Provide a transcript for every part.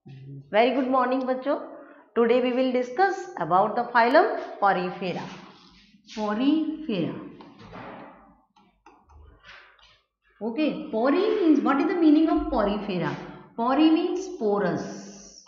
Very good morning, बच्चों. Today we will discuss about the phylum Porifera. Porifera. Okay, pori means, what is the meaning of Porifera? Pori means porous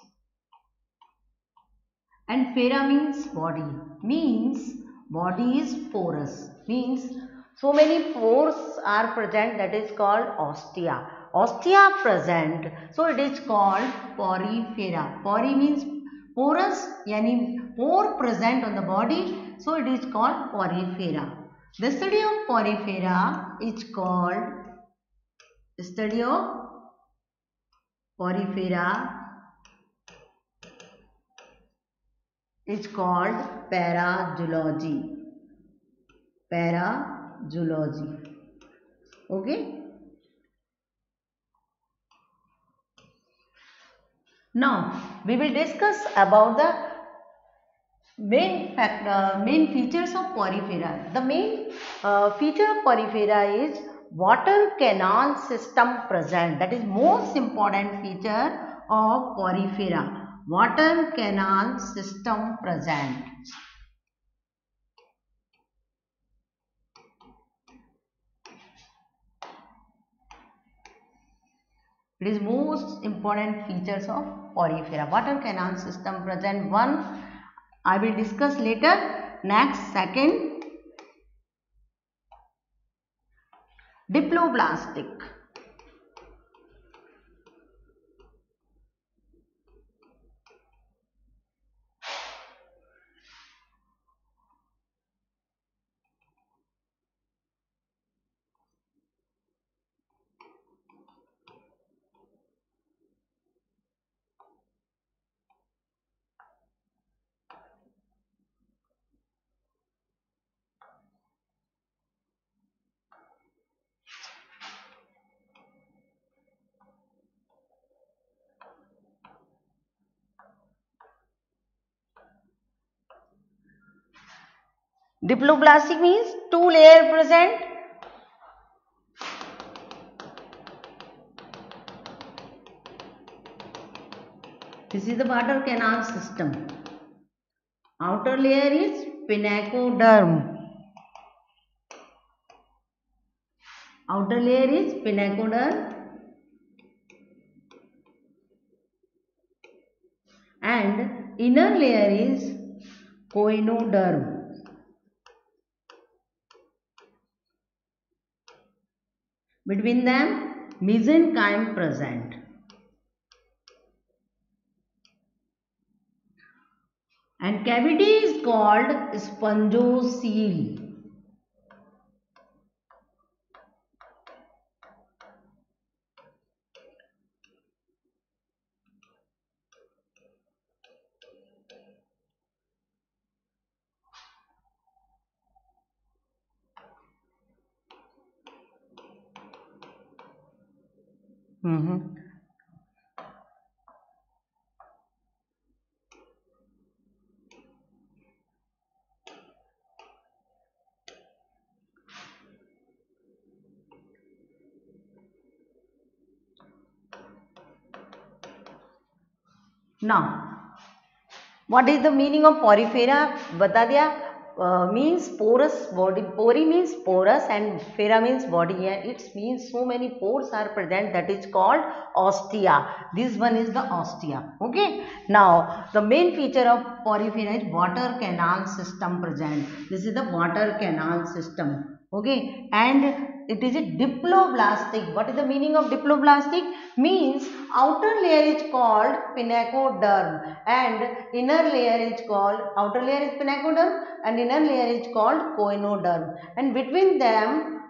and fera means body. Means body is porous. Means so many pores are present, that is called ostia. Ostia present, so it is called porifera. Pori means porous, yani pore present on the body, so it is called porifera. The study of porifera is called study of porifera is called parazoology. Parazoology. Okay. Now we will discuss about the main features of porifera. The main feature of porifera is water canal system present. That is most important feature of porifera. Water canal system present. It is most important features of porifera. Water canal system present. One I will discuss later. Next, second, diploblastic. Diploblastic means two layer present. This is the water canal system. Outer layer is pinacoderm. Outer layer is pinacoderm and inner layer is coenoderm. Between them, mesenchyme present. And cavity is called spongocele. Now, what is the meaning of porifera? बता दिया. Means porous body. Pori means porous and fera means body. It means so many pores are present, that is called ostia. This one is the ostia. Okay. Now the main feature of porifera is water canal system present. This is the water canal system. Okay. And it is a diploblastic. What is the meaning of diploblastic? Means outer layer is called pinacoderm and inner layer is called, outer layer is pinacoderm and inner layer is called coenoderm, and between them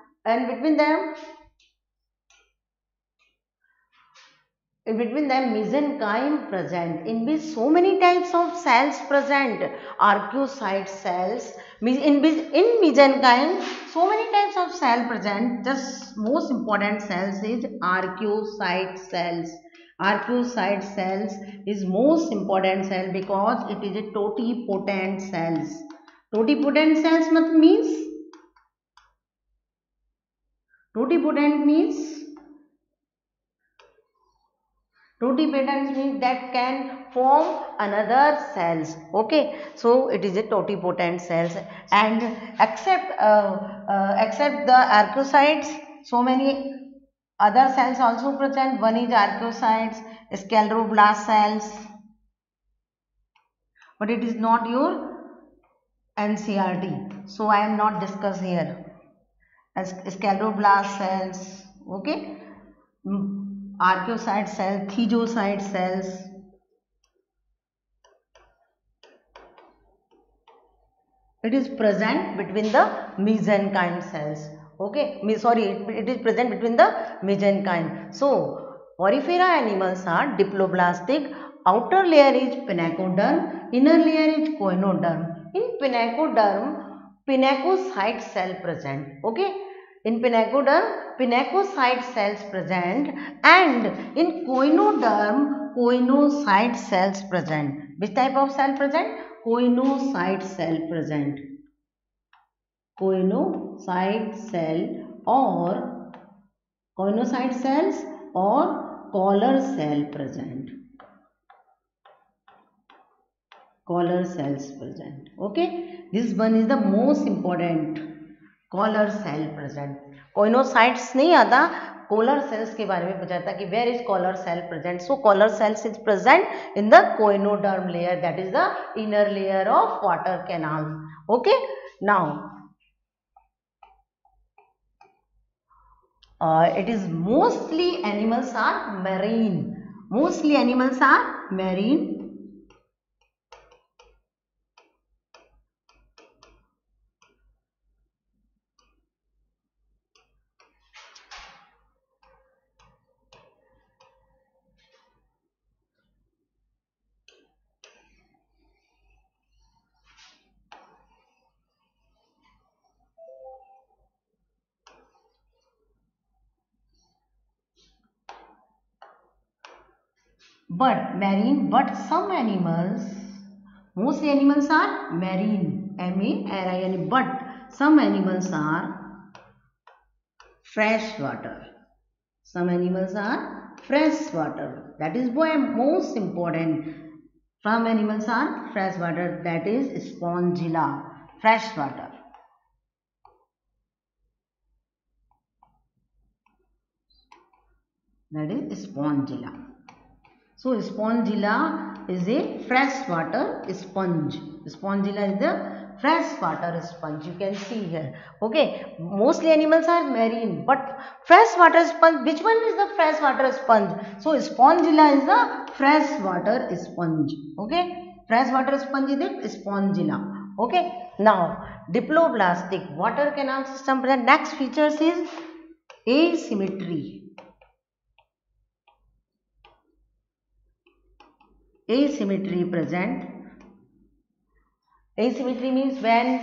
mesenchyme present, in which so many types of cells present. Arcucide cells. In mesenchyme so many types of cell present. Just most important cells is arcucide cells. Arcucide cells is most important cell because it is a totipotent cells. Totipotent cells means, totipotent means Totipotent means that can form another cells. Okay, so it is a totipotent cells. And except the archocytes, so many other cells also present. One is archocytes, scleroblast cells, but it is not your NCRT, so I am not discuss here. As scleroblast cells, okay, archocyte cells, thiocyte cells. It is present between the mesenchyme cells. Okay, it is present between the mesenchyme. So, porifera animals are diploblastic. Outer layer is pinacoderm, inner layer is coenoderm. In pinacoderm, pinacocyte cell present. Okay, in pinacoderm, pinacocyte cells present, and in coenoderm, coenocyte cells present. Which type of cell present? Coenocyte cell present. Coenocyte cells or collar cell present. Collar cells present. Okay, this one is the most important. Collar cell present. Coenocytes नहीं आता, collar cells के बारे में पूछा था कि where is collar cell present. So collar cells is present in the coenoderm layer, that is the inner layer of water canals. Okay, now it is mostly animals are marine. Mostly animals are marine. But some animals, mostly animals are marine, M-A-R-I-N-E, but some animals are freshwater. Some animals are freshwater. That is why most important. Some animals are freshwater, that is Spongilla, freshwater. That is Spongilla. So Spongilla is a freshwater sponge. Spongilla is the freshwater sponge. You can see here. Okay. Mostly animals are marine, but freshwater sponge. Which one is the freshwater sponge? So Spongilla is the freshwater sponge. Okay. Freshwater sponge is the Spongilla. Okay. Now diploblastic water canal system. The next features is asymmetry. Asymmetry present. Asymmetry means when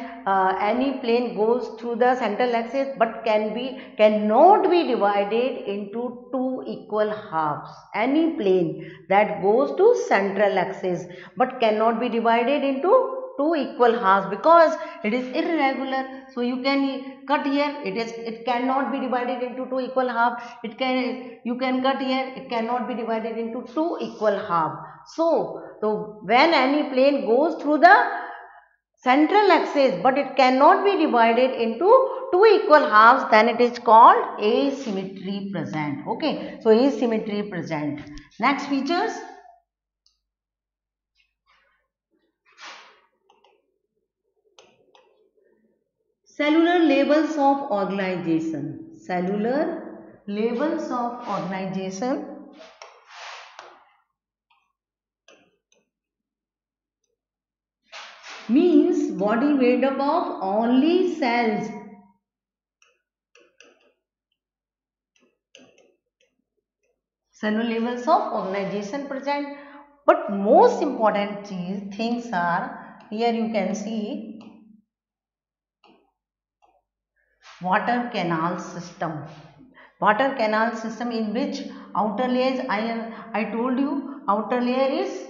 any plane goes through the central axis but cannot be divided into two equal halves. Any plane that goes to central axis but cannot be divided into two equal halves because it is irregular. So you can cut here, it cannot be divided into two equal halves. You can cut here, it cannot be divided into two equal halves. So when any plane goes through the central axis but it cannot be divided into two equal halves, then it is called asymmetry present. Okay, so asymmetry present. Next features. Cellular levels of organization. Cellular levels of organization. Means body made up of only cells. Cellular levels of organization present. But most important things are, here you can see water canal system. Water canal system in which outer layers, I told you, outer layer is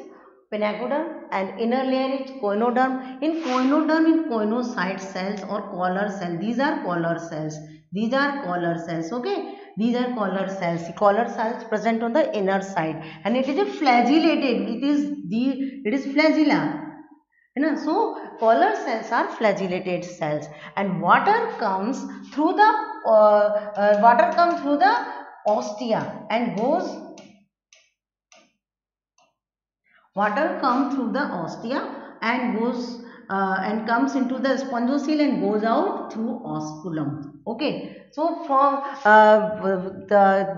pinacoderm and inner layer is coenoderm. In coenocyte cells or collar cell, these are collar cells. Okay. These are collar cells. The collar cells present on the inner side, and it is a flagellated. It is flagella. है ना? So collar cells are flagellated cells, and water comes through the ostia and goes. Water comes through the ostia and goes and comes into the spongocoel and goes out through osculum. Okay, so from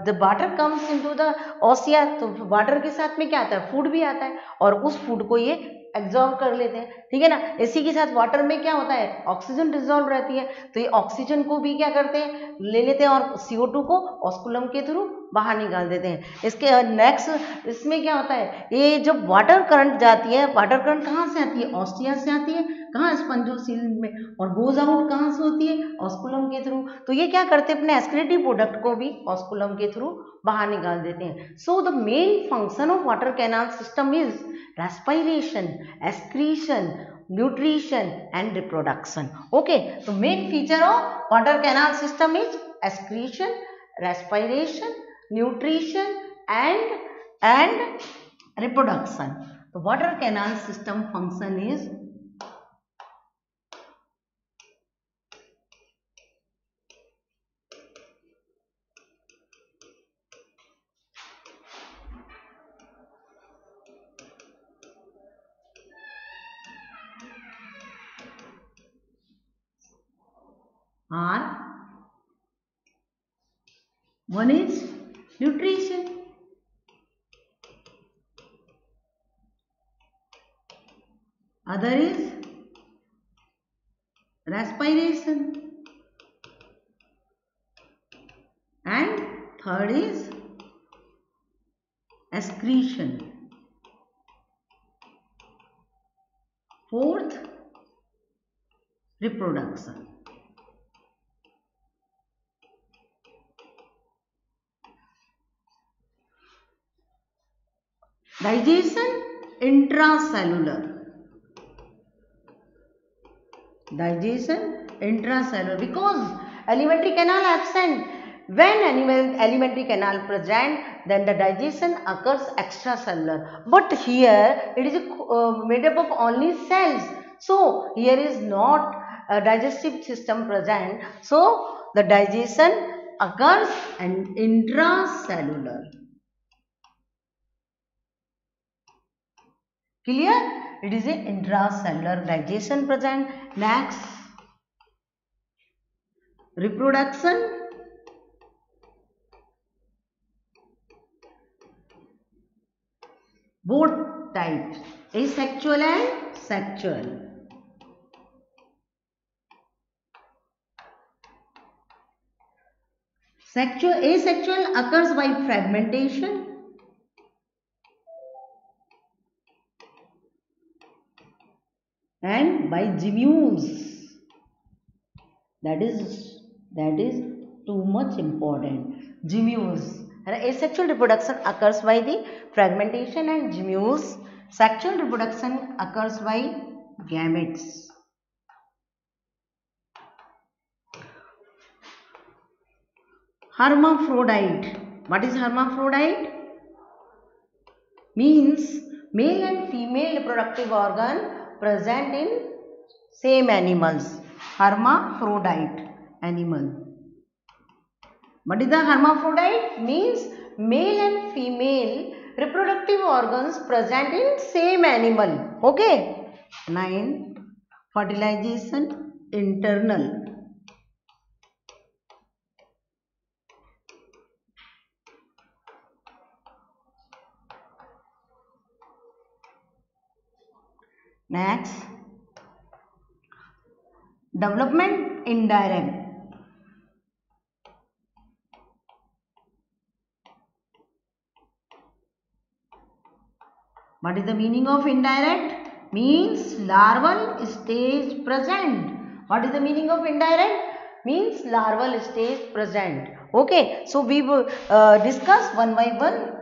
the water comes into the ostia, तो water के साथ में क्या आता है? Food भी आता है, और उस फूड को ये एब्जॉर्ब कर लेते हैं, ठीक है ना। इसी के साथ वाटर में क्या होता है? ऑक्सीजन डिसॉल्व रहती है, तो ये ऑक्सीजन को भी क्या करते हैं? ले लेते हैं, और CO2 को ऑस्कुलम के थ्रू बाहर निकाल देते हैं। इसके नेक्स्ट इसमें क्या होता है? ये जब वाटर करंट जाती है, वाटर करंट कहाँ से आती है? ऑस्टिया से आती है, कहाँ? स्पंजोसील में, और गोज आउट कहाँ से होती है? ऑस्कुलम के थ्रू। तो ये क्या करते हैं? अपने एक्सक्रीटरी प्रोडक्ट को भी ऑस्कुलम के थ्रू बाहर निकाल देते हैं। So the main function of water canal system is respiration, excretion, nutrition and reproduction. Okay, तो main feature of water canal system is excretion, respiration, nutrition and reproduction. The water canal system function is one is nutrition, other is respiration, and third is excretion, fourth reproduction. Digestion, intracellular. Digestion, intracellular, because alimentary canal absent. When alimentary canal present, then the digestion occurs extracellular. But here it is made up of only cells. So here is not a digestive system present. So the digestion occurs and intracellular. Clear? It is a intracellular digestion present. Next, reproduction. Both types, asexual and sexual. Asexual occurs by fragmentation. And by gemmules. That is too much important. Gemmules. Asexual reproduction occurs by the fragmentation and gemmules. Sexual reproduction occurs by gametes. Hermaphrodite. What is hermaphrodite? Means male and female reproductive organ present in same animals. Hermaphrodite animal. What is the hermaphrodite? Means male and female reproductive organs present in same animal. Okay. 9. Fertilization, internal. Next, development, indirect. What is the meaning of indirect? Means larval stage present. What is the meaning of indirect? Means larval stage present. Okay, so we will discuss one by one.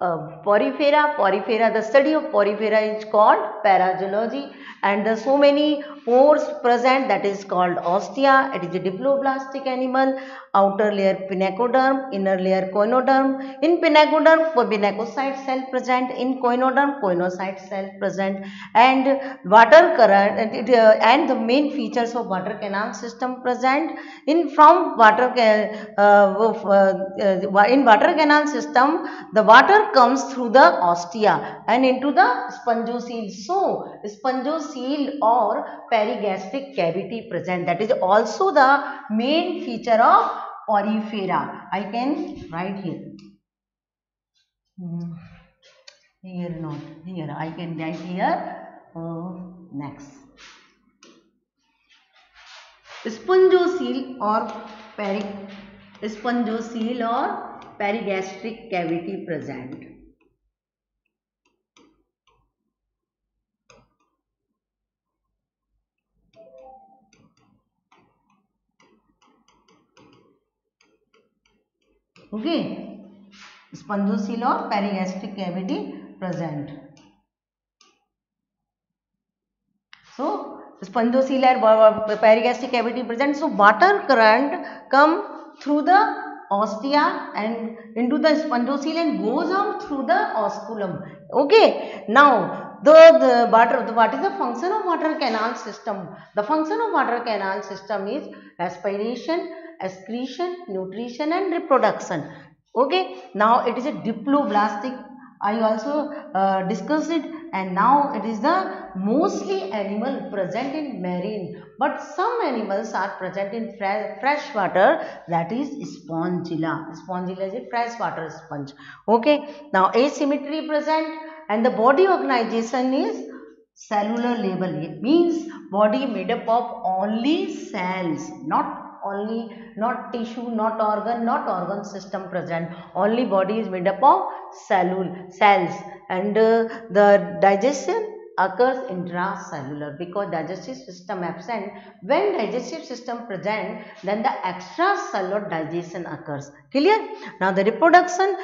Porifera, the study of porifera is called parazoology, and the so many pores present, that is called ostia. It is a diploblastic animal. Outer layer pinacoderm, inner layer coenoderm. In pinacoderm, pinacocyte cell present. In coenoderm, coenocyte cell present. And water current and the main features of water canal system present. In water canal system, the water comes through the ostia and into the spongocoel. So, spongocoel or perigastric cavity present. That is also the main feature of porifera. I can write here. Here not here. I can write here. Next. Spongocoel or perigastric cavity present. Okay, spongocoel or perigastric cavity present. So, spongocoel or perigastric cavity present. So, water current come through the ostia and into the spongocoel and goes out through the osculum. Okay. Now, what is the function of water canal system? The function of water canal system is respiration, excretion, nutrition and reproduction. Okay. Now, it is a diploblastic. I also discussed it, and now it is the mostly animal present in marine, but some animals are present in fresh water, that is spongilla. Spongilla is a freshwater sponge. Okay. Now, asymmetry present, and the body organization is cellular level. It means body made up of only cells, not tissue, not organ system present. Only body is made up of cells, and the digestion occurs intracellular, because digestive system absent. When digestive system present, then the extracellular digestion occurs. Clear? Now the reproduction,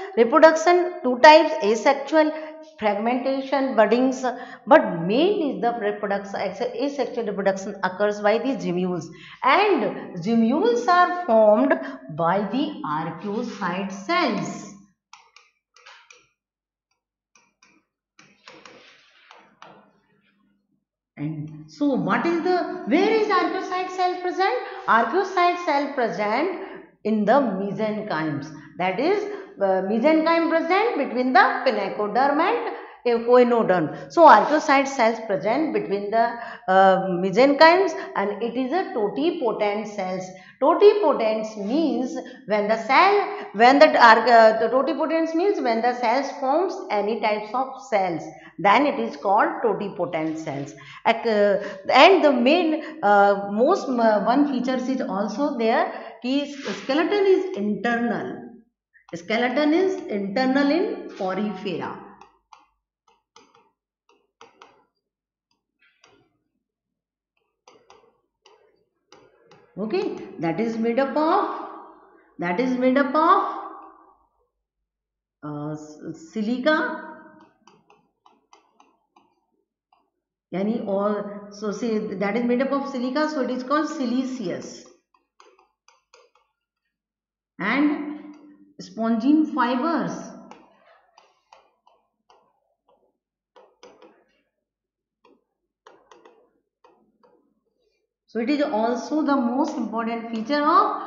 two types: asexual, fragmentation, buddings, but main is the reproduction. Asexual reproduction occurs by the gemmules, and gemmules are formed by the archaeocyte cells. And so, where is archaeocyte cell present? Archaeocyte cell present in the mesenchymes. That is, mesenchyme present between the pinacoderm and coenoderm. So, archaeocyte cells present between the mesenchymes, and it is a totipotent cells. Totipotents means when the totipotents means when the cells forms any types of cells, then it is called totipotent cells. And the main one features is also there. Skeleton is internal. Skeleton is internal in porifera. Okay, that is made up of silica. Yani, or so say that is made up of silica, so it is called siliceous, and spongine fibers. So it is also the most important feature of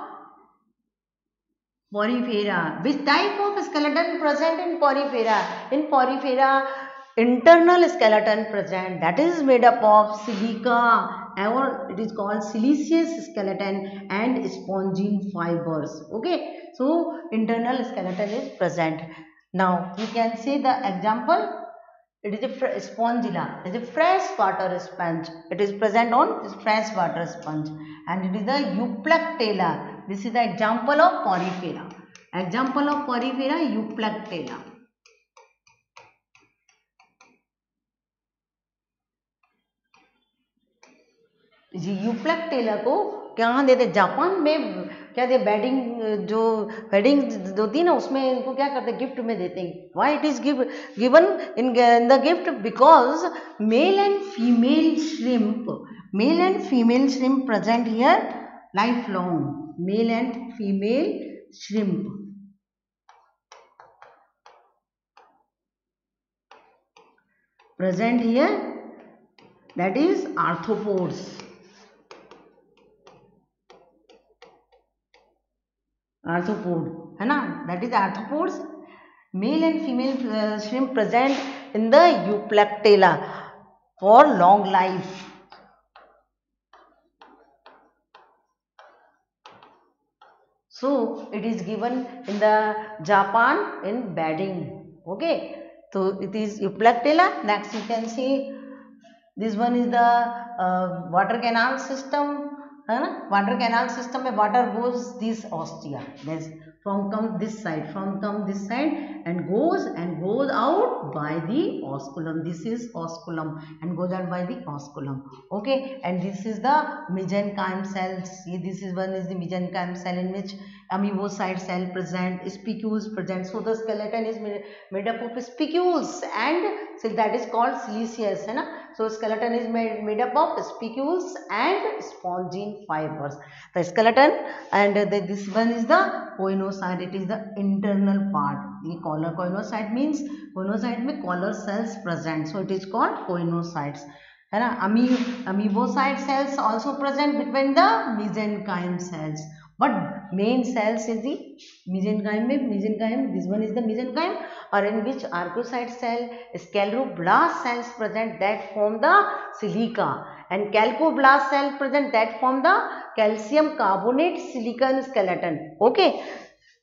porifera. Which type of skeleton present in porifera? In porifera, internal skeleton present, that is made up of silica, or it is called siliceous skeleton, and spongine fibers. Okay, so internal skeleton is present. Now you can see the example. It is a spongilla. It is a freshwater sponge. It is present on this freshwater sponge, and it is the Euplectella. This is the example of porifera. Example of porifera, Euplectella. जी Euplectella को कहाँ देते, Japan में क्या दे, wedding जो wedding होती है ना उसमें इनको क्या करते, गिफ्ट में देते हैं. Why it is given in the gift, because male and female shrimp present here life long. Male and female shrimp present here, that is arthropods. Arthropod है ना, that is arthropods. Male and female shrimp present in the Euplectella for long life. So it is given in the Japan in bedding. Okay, so it is Euplectella. Next you can see this one is the water canal system, है ना. Water canal system में water goes this ostia, from come this side and goes out by the osculum. This is osculum and goes out by the osculum. Okay, and this is the mesenchyme cells. This is one is the mesenchyme cell in which amoebocyte cell present, spicules present. So the skeleton is made up of spicules, and so that is called siliceous, है ना. So skeleton is made up of spicules and spongine fibers. The skeleton, and this one is the coinocyte. It is the internal part. The collar coinocyte means coinocyte में collar cells present. So it is called coinocytes. है ना. Amoebocyte cells also present between the mesenchyme cells. But main cells is the mesenchyme. This one is the mesenchyme, or in which archocyte cell, scleroblast cells present that form the silica, and chalcoblast cell present that form the calcium carbonate silicon skeleton. Okay.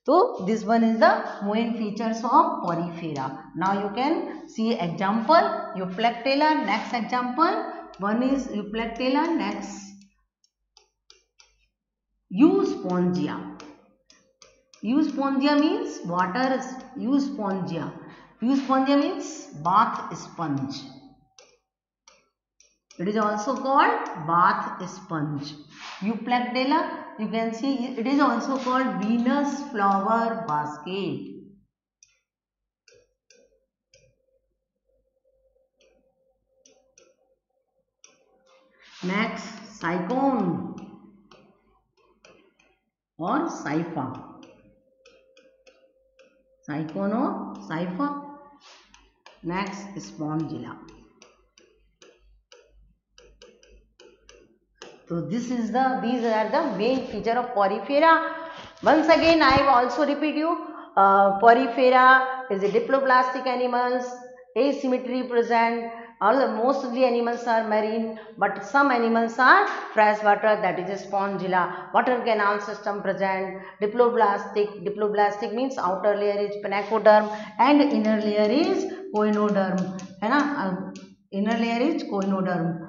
So this one is the main features of porifera. Now you can see example Euplectella. Next example, one is Euplectella. Next Euspongia. Euspongia means water. Euspongia. Euspongia means bath sponge. It is also called bath sponge. Euplectella, you can see it is also called Venus flower basket. Next, Cycone or Scypha. Cycone or Scypha. Next, Spongilla. So these are the main feature of porifera. Once again, I will also repeat you. Porifera is a diploblastic animals. Asymmetry present. Most of the animals are marine, but some animals are freshwater, that is a spongilla. Water canal system present. Diploblastic. Diploblastic means outer layer is pinacoderm and inner layer is coenoderm. है ना? Inner layer is coenoderm.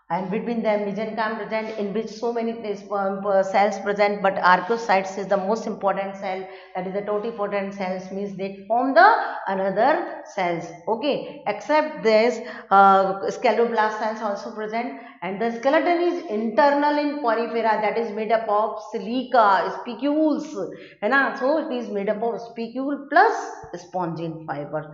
And between them mesenchyme present, in which so many cells present, but archocytes is the most important cell, that is the totipotent cells, means they form the another cells. Okay, except this scleroblast cells also present, and the skeleton is internal in porifera, that is made up of silica, spicules, है ना. So it is made up of spicule plus spongine fiber,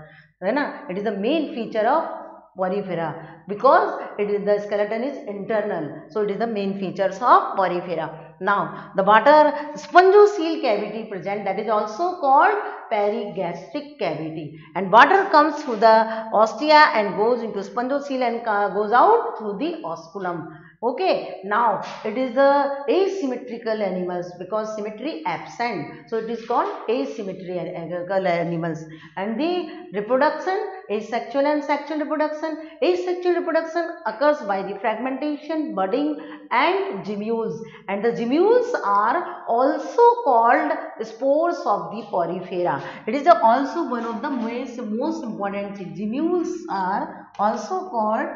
है ना. It is the main feature of porifera because the skeleton is internal, so it is the main features of porifera. Now the water spongocoel cavity present, that is also called perigastric cavity, and water comes through the ostia and goes into spongocoel and goes out through the osculum. Okay, now it is the asymmetrical animals because symmetry absent, so it is called asymmetrical animals. And the reproduction, asexual and sexual reproduction. Asexual reproduction occurs by the fragmentation, budding and gemmules, and the gemmules are also called spores of the porifera. It is also one of the most important things. Gemmules are also called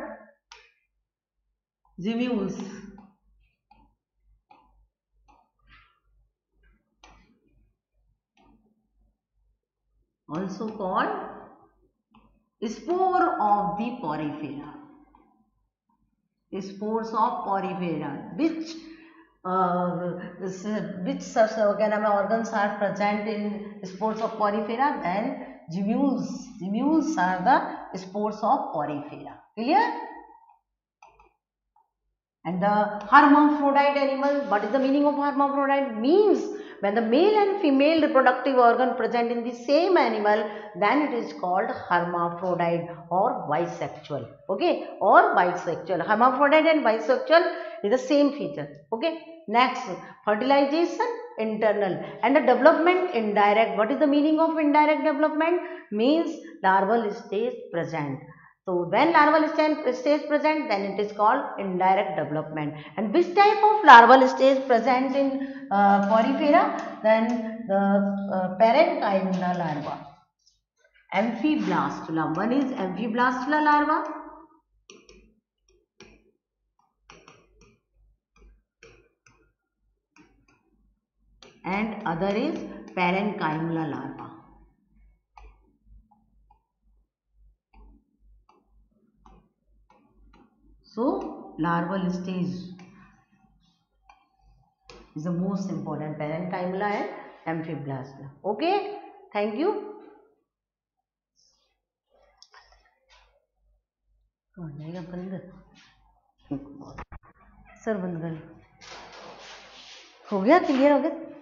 gemmules. Also called spore of the porifera. spores of porifera, क्या नाम है organs are present in spores of porifera, then gemmules are the spores of porifera. Clear? And the hermaphrodite animal, what is the meaning of hermaphrodite? Means when the male and female reproductive organ present in the same animal, then it is called hermaphrodite or bisexual. Okay, or bisexual. Hermaphrodite and bisexual is the same feature. Okay. Next, fertilization internal and the development indirect. What is the meaning of indirect development? Means larval stage present. So when larval stage present, then it is called indirect development. And which type of larval stage present in porifera? Then the parenchyma larva, amphiblastula. One is amphiblastula larva, and other is parenchyma larva. So larval stage is the most important, parenchyma and amphiblastula. Okay, thank you. Sir बंद कर, हो गया, clear हो गया.